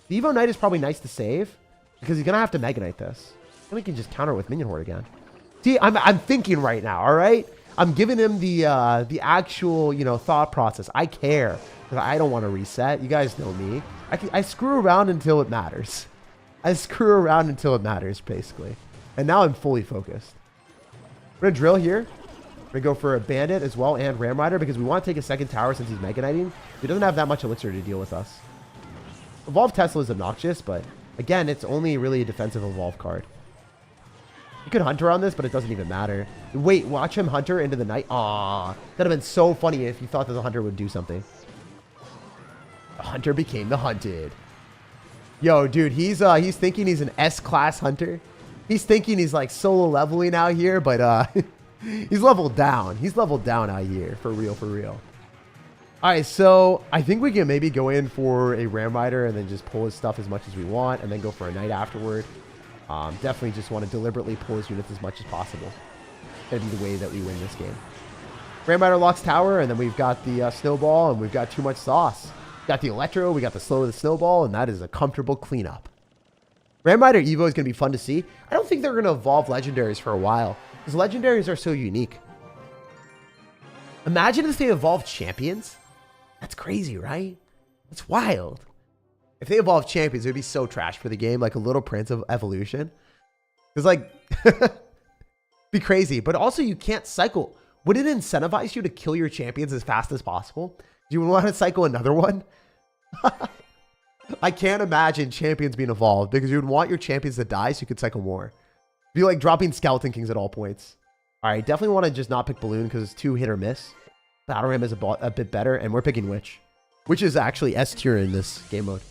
The Evo Knight is probably nice to save because he's going to have to Mega Knight this. Then we can just counter with Minion Horde again. See, I'm thinking right now, all right? I'm giving him the actual, you know, thought process. I care because I don't want to reset. You guys know me. I screw around until it matters. I screw around until it matters, basically. And now I'm fully focused. We're going to drill here. We're going to go for a Bandit as well and Ram Rider because we want to take a second tower since he's Mega Knighting. He doesn't have that much Elixir to deal with us. Evolve Tesla is obnoxious, but again, it's only really a defensive Evolve card. You could Hunter on this, but it doesn't even matter. Wait, watch him Hunter into the night. Aw, that'd have been so funny if you thought that the Hunter would do something. The Hunter became the hunted. Yo, dude, he's thinking he's an S-class Hunter. He's thinking he's like solo leveling out here, but he's leveled down. He's leveled down out here, for real, for real. All right, so I think we can maybe go in for a Ram Rider and then just pull his stuff as much as we want and then go for a Knight afterward. Definitely just want to deliberately pull his units as much as possible. That'd be the way that we win this game. Ram Rider locks tower, and then we've got the Snowball, and we've got too much sauce. Got the Electro, we got the slow of the Snowball, and that is a comfortable cleanup. Ram Rider Evo is going to be fun to see. I don't think they're going to evolve legendaries for a while, because legendaries are so unique. Imagine if they evolved champions. That's crazy, right? That's wild. If they evolve champions, it would be so trash for the game, like a Little Prince of Evolution. It's like, be crazy. But also, you can't cycle. Would it incentivize you to kill your champions as fast as possible? Do you want to cycle another one? I can't imagine champions being evolved because you would want your champions to die so you could cycle more. It'd be like dropping Skeleton Kings at all points. All right, definitely want to just not pick Balloon because it's too hit or miss. Battle Ram is a bit better, and we're picking Witch. Witch is actually S tier in this game mode.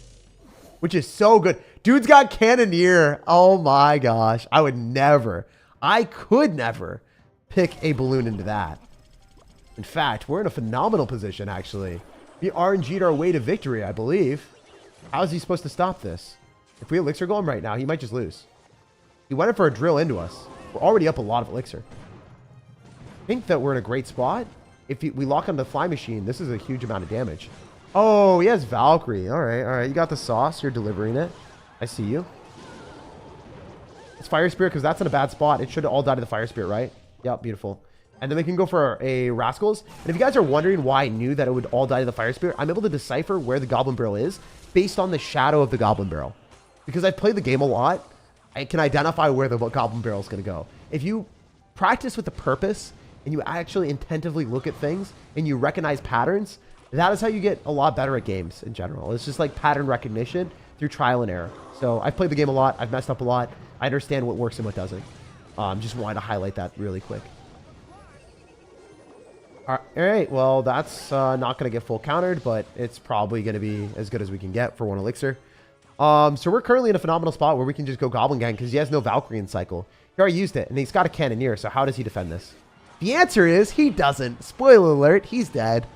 Which is so good. Dude's got Cannoneer. Oh my gosh. I could never pick a Balloon into that. In fact, we're in a phenomenal position, actually. We RNG'd our way to victory, I believe. How is he supposed to stop this? If we Elixir Golem right now, he might just lose. He went in for a drill into us. We're already up a lot of Elixir. I think that we're in a great spot. If we lock on the Fly Machine, this is a huge amount of damage. Oh, he has Valkyrie. All right, all right. You got the sauce. You're delivering it. I see you. It's Fire Spirit because that's in a bad spot. It should all die to the Fire Spirit, right? Yep, beautiful. And then we can go for a Rascals. And if you guys are wondering why I knew that it would all die to the Fire Spirit, I'm able to decipher where the Goblin Barrel is based on the shadow of the Goblin Barrel. Because I've played the game a lot, I can identify where the Goblin Barrel is going to go. If you practice with a purpose and you actually intentively look at things and you recognize patterns, that is how you get a lot better at games in general. It's just like pattern recognition through trial and error. So I've played the game a lot. I've messed up a lot. I understand what works and what doesn't. Just wanted to highlight that really quick. All right, well, that's not going to get full countered, but it's probably going to be as good as we can get for one Elixir. So we're currently in a phenomenal spot where we can just go Goblin Gang because he has no Valkyrie in cycle. He already used it, and he's got a Cannoneer, so how does he defend this? The answer is he doesn't. Spoiler alert, he's dead.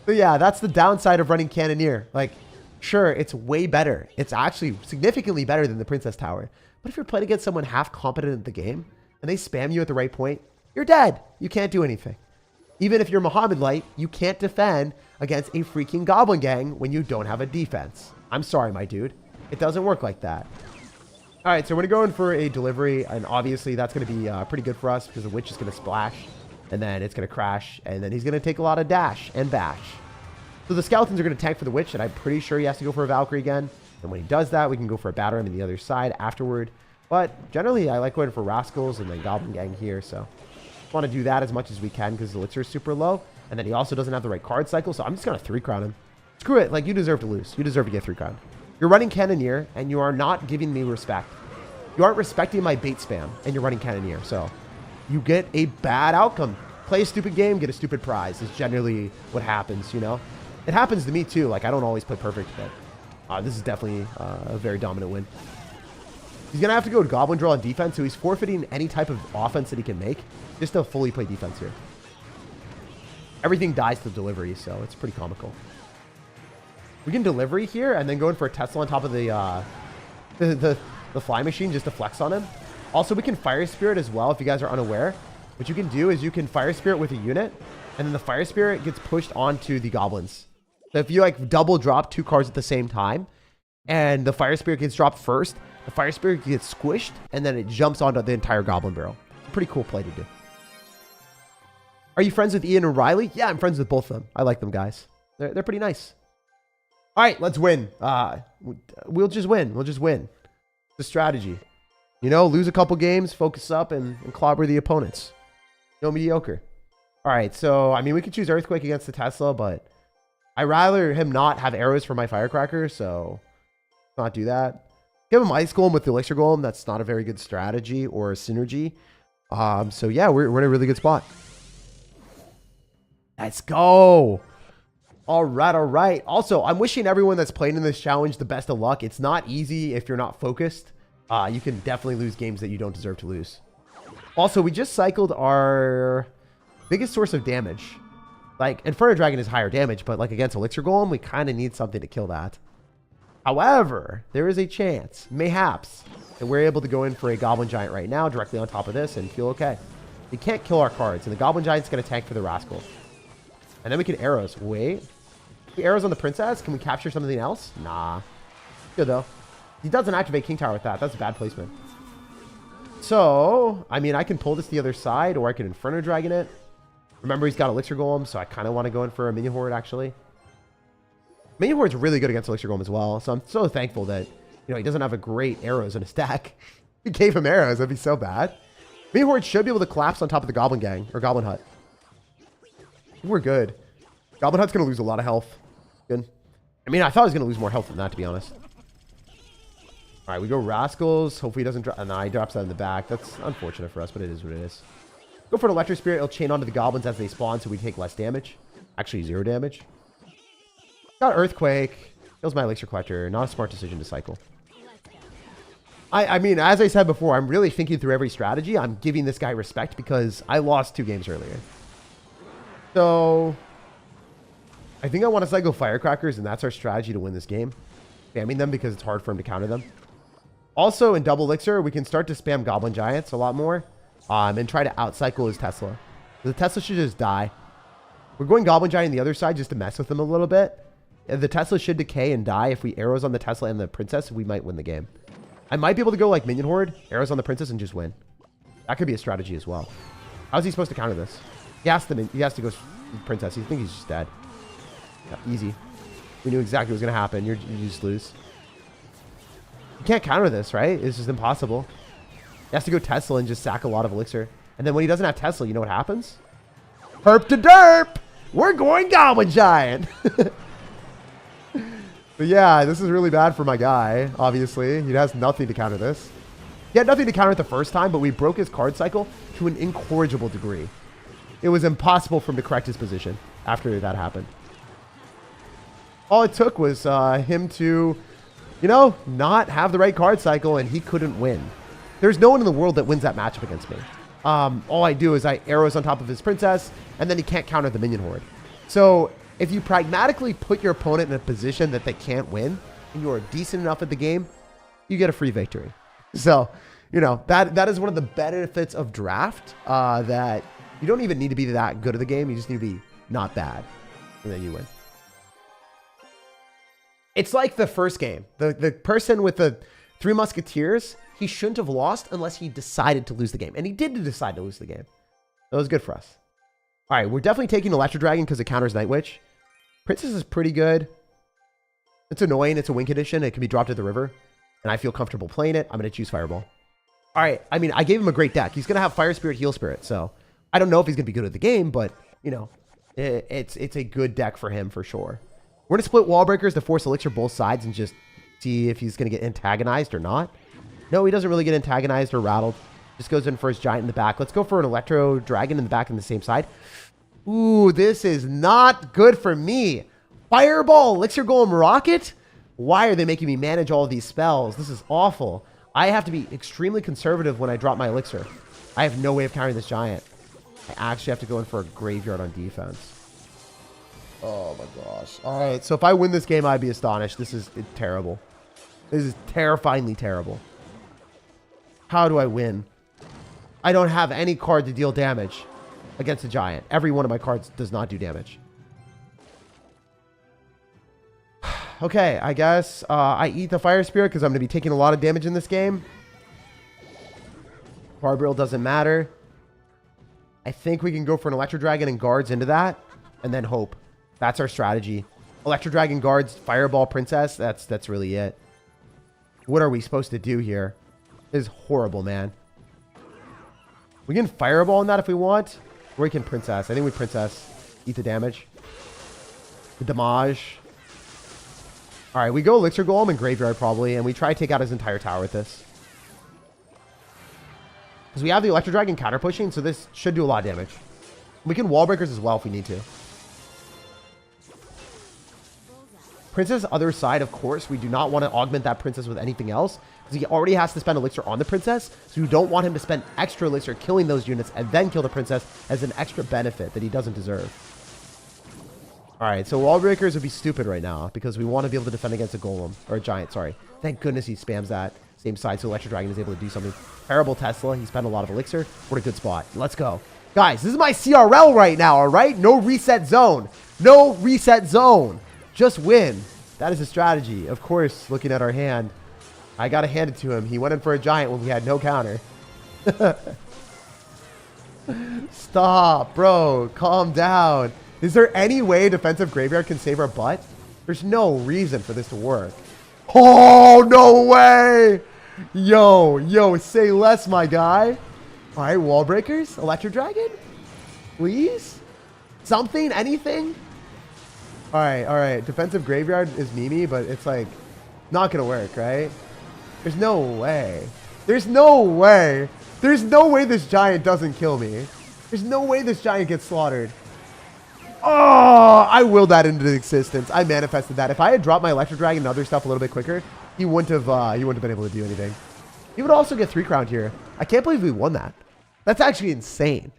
So yeah, that's the downside of running Cannoneer. Like, sure, it's way better. It's actually significantly better than the Princess Tower. But if you're playing against someone half competent at the game, and they spam you at the right point, you're dead. You can't do anything. Even if you're Muhammad Light, you can't defend against a freaking Goblin Gang when you don't have a defense. I'm sorry, my dude. It doesn't work like that. All right, so we're going to go in for a delivery, and obviously that's going to be pretty good for us because the Witch is going to splash, and then it's going to crash, and then he's going to take a lot of dash and bash. So the Skeletons are going to tank for the Witch, and I'm pretty sure he has to go for a Valkyrie again. And when he does that, we can go for a Batter Ram on the other side afterward. But generally, I like going for Rascals and then Goblin Gang here, so want to do that as much as we can because the Elixir is super low. And then he also doesn't have the right card cycle, so I'm just going to 3-crown him. Screw it. Like, you deserve to lose. You deserve to get 3-crowned. You're running Cannoneer, and you are not giving me respect. You aren't respecting my bait spam, and you're running Cannoneer. So you get a bad outcome. Play a stupid game, get a stupid prize is generally what happens, you know? It happens to me, too. Like, I don't always play perfect, but this is definitely a very dominant win. He's going to have to go to Goblin Draw on defense, so he's forfeiting any type of offense that he can make just to fully play defense here. Everything dies to delivery, so it's pretty comical. We can delivery here and then go in for a Tesla on top of the Fly Machine just to flex on him. Also, we can Fire Spirit as well if you guys are unaware. What you can do is you can Fire Spirit with a unit, and then the Fire Spirit gets pushed onto the Goblins. So if you like double drop 2 cards at the same time and the Fire Spirit gets dropped first, the Fire Spirit gets squished and then it jumps onto the entire Goblin Barrel. It's a pretty cool play to do. Are you friends with Ian and Riley? Yeah, I'm friends with both of them. I like them guys. They're pretty nice. All right, let's win. We'll just win. We'll just win. The strategy. You know, lose a couple games, focus up, and clobber the opponents. No mediocre. All right, so, I mean, we could choose Earthquake against the Tesla, but I'd rather him not have arrows for my Firecracker, so not do that. Give him Ice Golem with the Elixir Golem. That's not a very good strategy or a synergy. So, yeah, we're in a really good spot. Let's go. All right, all right. Also, I'm wishing everyone that's playing in this challenge the best of luck. It's not easy if you're not focused. You can definitely lose games that you don't deserve to lose. Also, we just cycled our biggest source of damage. Like, Inferno Dragon is higher damage, but like against Elixir Golem, we kind of need something to kill that. However, there is a chance, mayhaps, that we're able to go in for a Goblin Giant right now, directly on top of this, and feel okay. We can't kill our cards, and the Goblin Giant's going to tank for the Rascal. And then we can arrows. Wait. The arrows on the Princess? Can we capture something else? Nah. Good, though. He doesn't activate King Tower with that. That's a bad placement. So, I mean, I can pull this to the other side, or I can Inferno Dragon it. Remember, he's got Elixir Golem, so I kind of want to go in for a Minion Horde, actually. Minion Horde's really good against Elixir Golem as well, so I'm so thankful that, you know, he doesn't have a great arrows in his stack. If he gave him arrows, that'd be so bad. Minion Horde should be able to collapse on top of the Goblin Gang, or Goblin Hut. We're good. Goblin Hut's going to lose a lot of health. Good. I mean, I thought he was going to lose more health than that, to be honest. All right, we go Rascals. Hopefully he doesn't drop. Nah, he drops that in the back. That's unfortunate for us, but it is what it is. Go for an Electric Spirit. It'll chain onto the Goblins as they spawn, so we take less damage. Actually, 0 damage. Got Earthquake. Kills my Elixir Collector. Not a smart decision to cycle. I mean, as I said before, I'm really thinking through every strategy. I'm giving this guy respect because I lost 2 games earlier. So, I think I want to cycle Firecrackers, and that's our strategy to win this game. Spamming them because it's hard for him to counter them. Also, in Double Elixir, we can start to spam Goblin Giants a lot more. And try to outcycle his Tesla. The Tesla should just die. We're going Goblin Giant on the other side just to mess with him a little bit. The Tesla should decay and die. If we arrows on the Tesla and the Princess, we might win the game. I might be able to go like Minion Horde, arrows on the Princess, and just win. That could be a strategy as well. How's he supposed to counter this? He has to go Princess. You think he's just dead. Yeah, easy. We knew exactly what was going to happen. You just lose. You can't counter this, right? It's just impossible. He has to go Tesla and just sack a lot of Elixir. And then when he doesn't have Tesla, you know what happens? Herp to derp! We're going Goblin Giant! But yeah, this is really bad for my guy, obviously. He has nothing to counter this. He had nothing to counter it the first time, but we broke his card cycle to an incorrigible degree. It was impossible for him to correct his position after that happened. All it took was him to, you know, not have the right card cycle, and he couldn't win. There's no one in the world that wins that matchup against me. All I do is I arrows on top of his Princess, and then he can't counter the Minion Horde. So if you pragmatically put your opponent in a position that they can't win, and you are decent enough at the game, you get a free victory. So, you know, that is one of the benefits of draft, that you don't even need to be that good at the game. You just need to be not bad, and then you win. It's like the first game. The person with the 3 Musketeers, he shouldn't have lost unless he decided to lose the game. And he did decide to lose the game. That was good for us. All right, we're definitely taking Electro Dragon because it counters Night Witch. Princess is pretty good. It's annoying. It's a win condition. It can be dropped at the river. And I feel comfortable playing it. I'm going to choose Fireball. All right, I mean, I gave him a great deck. He's going to have Fire Spirit, Heal Spirit. So I don't know if he's going to be good at the game, but, you know, it's a good deck for him for sure. We're going to split Wall Breakers to force Elixir both sides and just see if he's going to get antagonized or not. No, he doesn't really get antagonized or rattled. Just goes in for his Giant in the back. Let's go for an Electro Dragon in the back on the same side. Ooh, this is not good for me. Fireball, Elixir Golem Rocket? Why are they making me manage all of these spells? This is awful. I have to be extremely conservative when I drop my Elixir. I have no way of countering this Giant. I actually have to go in for a Graveyard on defense. Oh my gosh. All right, so if I win this game, I'd be astonished. This is terrible. This is terrifyingly terrible. How do I win? I don't have any card to deal damage against a Giant. Every one of my cards does not do damage. Okay, I guess I eat the Fire Spirit because I'm going to be taking a lot of damage in this game. Barbarrel doesn't matter. I think we can go for an Electro Dragon and guards into that, and then hope. That's our strategy. Electro Dragon guards, Fireball Princess. That's really it. What are we supposed to do here? This is horrible, man. We can Fireball in that if we want, or we can Princess. I think we Princess. Eat the damage. The damage. All right, we go Elixir Golem and Graveyard probably, and we try to take out his entire tower with this. Because we have the Electro Dragon counter pushing, so this should do a lot of damage. We can wall breakers as well if we need to. Princess other side, of course. We do not want to augment that Princess with anything else, because he already has to spend Elixir on the Princess, so you don't want him to spend extra Elixir killing those units and then kill the Princess as an extra benefit that he doesn't deserve. All right, so wall breakers would be stupid right now because we want to be able to defend against a golem or a giant. Sorry. Thank goodness he spams that same side so Electro Dragon is able to do something. Terrible Tesla. He spent a lot of elixir. We're in a good spot. Let's go. Guys, this is my CRL right now, all right? No reset zone. No reset zone. Just win. That is a strategy. Of course, looking at our hand, I got to hand it to him. He went in for a giant when we had no counter. Stop, bro. Calm down. Is there any way defensive graveyard can save our butt? There's no reason for this to work. Oh, no way. Yo, say less, my guy. All right, wall breakers, Electro Dragon, please. Something, anything. All right. Defensive graveyard is Mimi, but it's like not gonna work, right? There's no way. There's no way. There's no way this giant doesn't kill me. There's no way this giant gets slaughtered. Oh, I willed that into existence. I manifested that. If I had dropped my Electro Dragon and other stuff a little bit quicker, he wouldn't have been able to do anything. He would also get 3 crowned here. I can't believe we won that. That's actually insane.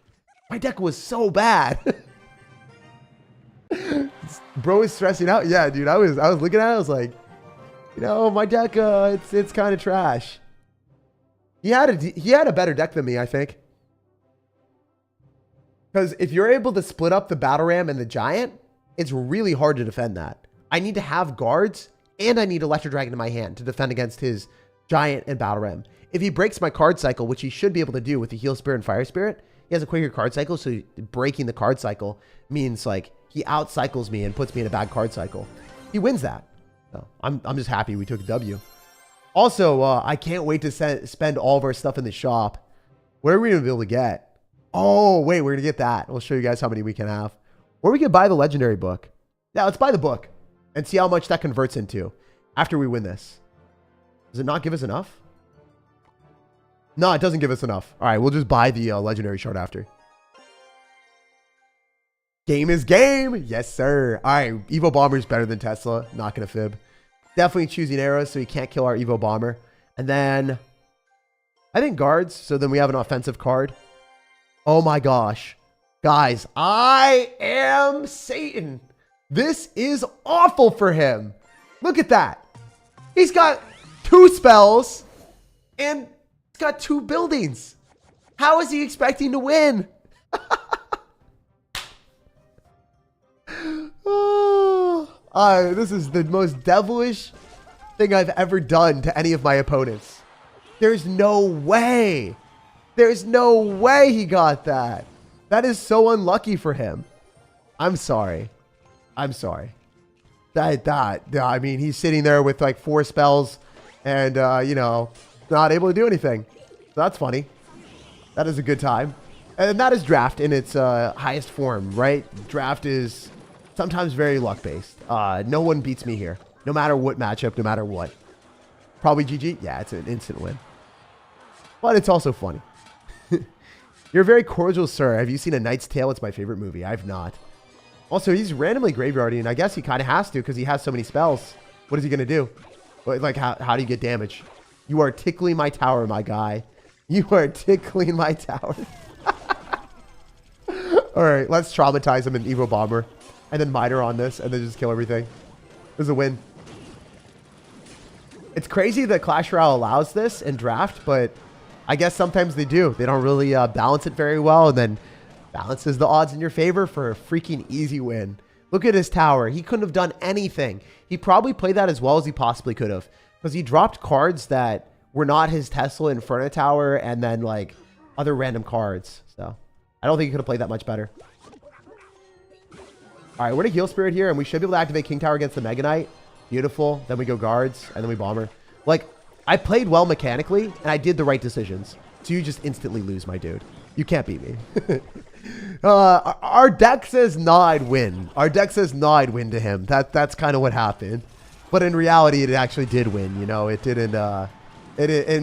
My deck was so bad. Bro is stressing out. Yeah, dude. I was looking at it. I was like, you know, my deck, it's kind of trash. He had a better deck than me, I think. Because if you're able to split up the Battle Ram and the Giant, it's really hard to defend that. I need to have guards, and I need Electro Dragon in my hand to defend against his Giant and Battle Ram. If he breaks my card cycle, which he should be able to do with the Heal Spirit and Fire Spirit, he has a quicker card cycle, so breaking the card cycle means like he outcycles me and puts me in a bad card cycle. He wins that. So I'm just happy we took a W. Also, I can't wait to spend all of our stuff in the shop. What are we going to be able to get? Oh, wait, we're going to get that. We'll show you guys how many we can have. Or we can buy the legendary book. Yeah, let's buy the book and see how much that converts into after we win this. Does it not give us enough? No, it doesn't give us enough. All right, we'll just buy the legendary shard after. Game is game. Yes, sir. All right, Evo Bomber is better than Tesla. Not going to fib. Definitely choosing arrows so he can't kill our Evo Bomber. And then I think guards. So then we have an offensive card. Oh my gosh. Guys, I am Satan. This is awful for him. Look at that. He's got 2 spells and he's got 2 buildings. How is he expecting to win? This is the most devilish thing I've ever done to any of my opponents. There's no way. There's no way he got that. That is so unlucky for him. I'm sorry. I'm sorry. I mean, he's sitting there with like 4 spells and, you know, not able to do anything. So that's funny. That is a good time. And that is draft in its highest form, right? Draft is sometimes very luck-based. No one beats me here. No matter what matchup, no matter what. Probably GG? Yeah, it's an instant win. But it's also funny. You're very cordial, sir. Have you seen A Knight's Tale? It's my favorite movie. I've not. Also, he's randomly graveyarding. I guess he kind of has to because he has so many spells. What is he going to do? Like, how do you get damage? You are tickling my tower, my guy. You are tickling my tower. All right, let's traumatize him in Evo Bomber. And then Miter on this, and then just kill everything. This is a win. It's crazy that Clash Royale allows this in draft, but I guess sometimes they do. They don't really balance it very well, and then balances the odds in your favor for a freaking easy win. Look at his tower. He couldn't have done anything. He probably played that as well as he possibly could have, because he dropped cards that were not his Tesla Inferno Tower and then like other random cards. So I don't think he could have played that much better. All right, we're going to Heal Spirit here, and we should be able to activate King Tower against the Mega Knight. Beautiful. Then we go Guards, and then we Bomber. Like, I played well mechanically, and I did the right decisions. So you just instantly lose, my dude. You can't beat me. Our deck says, nah, I'd win. Our deck says, nah, I'd win to him. That's kind of what happened. But in reality, it actually did win. You know, it didn't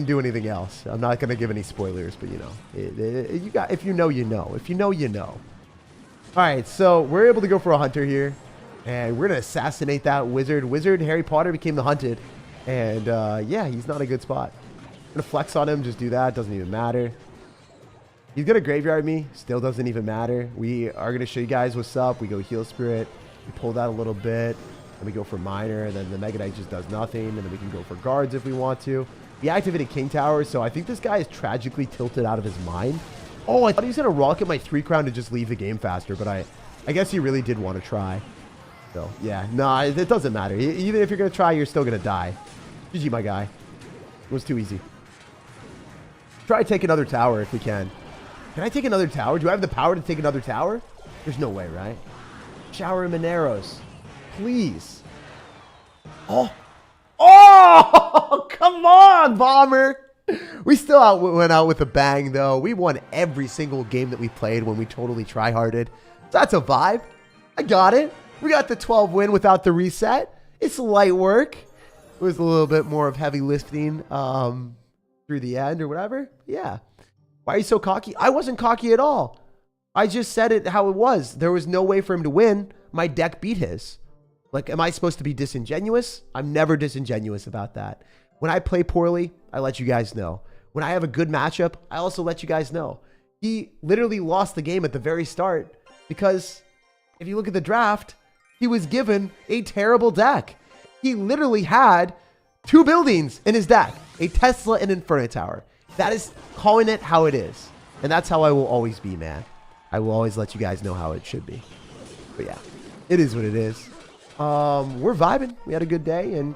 do anything else. I'm not going to give any spoilers, but, you know, if you know, you know. If you know, you know. All right, so we're able to go for a Hunter here. And we're going to assassinate that Wizard. Wizard Harry Potter became the Hunted. And, yeah, he's not a good spot. I'm going to flex on him. Just do that. Doesn't even matter. He's going to graveyard me. Still doesn't even matter. We are going to show you guys what's up. We go Heal Spirit. We pull that a little bit. And we go for Minor. And then the Mega Knight just does nothing. And then we can go for Guards if we want to. He activated King Tower. So I think this guy is tragically tilted out of his mind. Oh, I thought he was going to rocket my 3 crown to just leave the game faster. But I guess he really did want to try. So, yeah. Nah, it doesn't matter. Even if you're going to try, you're still going to die. GG, my guy. It was too easy. Try to take another tower if we can. Can I take another tower? Do I have the power to take another tower? There's no way, right? Shower Mineros. Please. Oh. Oh! Come on, Bomber. We still went out with a bang, though. We won every single game that we played when we totally try-harded. So that's a vibe. I got it. We got the 12 win without the reset. It's light work. It was a little bit more of heavy lifting through the end or whatever. Yeah. Why are you so cocky? I wasn't cocky at all. I just said it how it was. There was no way for him to win. My deck beat his. Like, am I supposed to be disingenuous? I'm never disingenuous about that. When I play poorly, I let you guys know. When I have a good matchup, I also let you guys know. He literally lost the game at the very start because if you look at the draft, he was given a terrible deck. He literally had 2 buildings in his deck, a Tesla and Inferno Tower. That is calling it how it is. And that's how I will always be, man. I will always let you guys know how it should be. But yeah, it is what it is. We're vibing. We had a good day and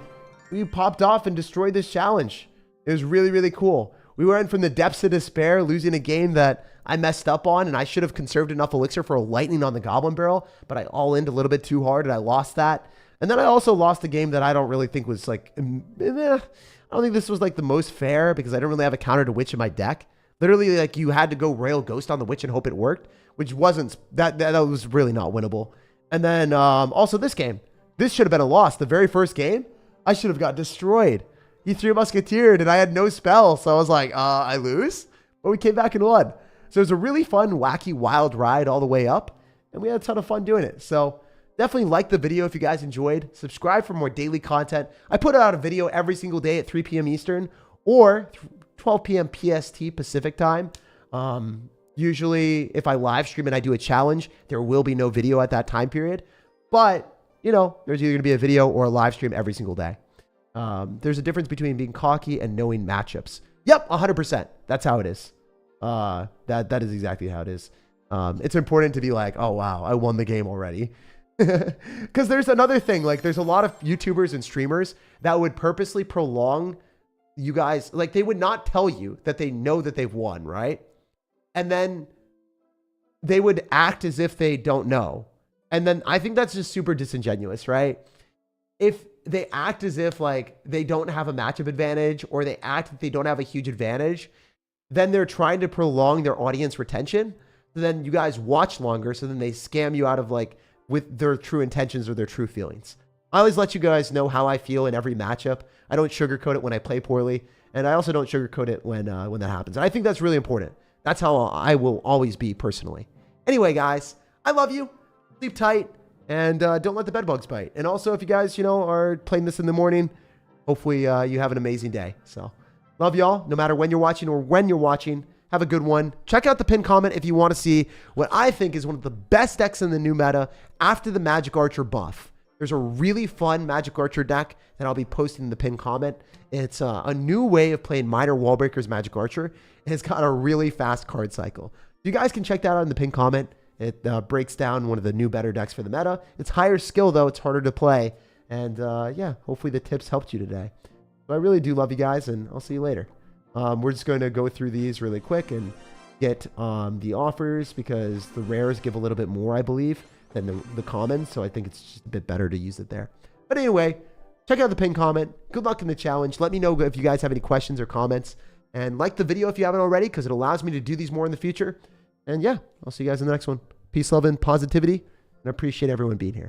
we popped off and destroyed this challenge. It was really, really cool. We went from the depths of despair, losing a game that I messed up on, and I should have conserved enough elixir for a lightning on the Goblin Barrel, but I all-ined a little bit too hard and I lost that. And then I also lost a game that I don't really think was like, I don't think this was like the most fair because I don't really have a counter to Witch in my deck. Literally, like you had to go Rail Ghost on the Witch and hope it worked, which wasn't, that was really not winnable. And then also this game, this should have been a loss. The very first game, I should have got destroyed. He 3 Musketeered and I had no spell. So I was like, I lose? But we came back and won. So it was a really fun, wacky, wild ride all the way up. And we had a ton of fun doing it. So definitely like the video if you guys enjoyed. Subscribe for more daily content. I put out a video every single day at 3 p.m. Eastern or 12 p.m. PST Pacific time. Usually if I live stream and I do a challenge, there will be no video at that time period. But, you know, there's either going to be a video or a live stream every single day. There's a difference between being cocky and knowing matchups. Yep, 100%. That's how it is. That is exactly how it is. It's important to be like, oh, wow, I won the game already. Because there's another thing, like there's a lot of YouTubers and streamers that would purposely prolong you guys, like they would not tell you that they know that they've won, right? And then they would act as if they don't know. And then I think that's just super disingenuous, right? If they act as if like they don't have a matchup advantage or they act that they don't have a huge advantage, then they're trying to prolong their audience retention. So then you guys watch longer. So then they scam you out of like with their true intentions or their true feelings. I always let you guys know how I feel in every matchup. I don't sugarcoat it when I play poorly. And I also don't sugarcoat it when that happens. And I think that's really important. That's how I will always be personally. Anyway, guys, I love you. Sleep tight. And don't let the bed bugs bite. And also, if you guys, you know, are playing this in the morning, hopefully you have an amazing day. So love y'all, no matter when you're watching or when you're watching. Have a good one. Check out the pinned comment if you want to see what I think is one of the best decks in the new meta after the Magic Archer buff. There's a really fun Magic Archer deck that I'll be posting in the pinned comment. It's a new way of playing Minor Wallbreakers Magic Archer. And it's got a really fast card cycle. You guys can check that out in the pinned comment. It breaks down one of the new better decks for the meta. It's higher skill though. It's harder to play. And yeah, hopefully the tips helped you today. But I really do love you guys, and I'll see you later. We're just going to go through these really quick and get the offers, because the rares give a little bit more, I believe, than the commons. So I think it's just a bit better to use it there. But anyway, check out the pinned comment. Good luck in the challenge. Let me know if you guys have any questions or comments. And like the video if you haven't already, because it allows me to do these more in the future. And yeah, I'll see you guys in the next one. Peace, love, and positivity. And I appreciate everyone being here.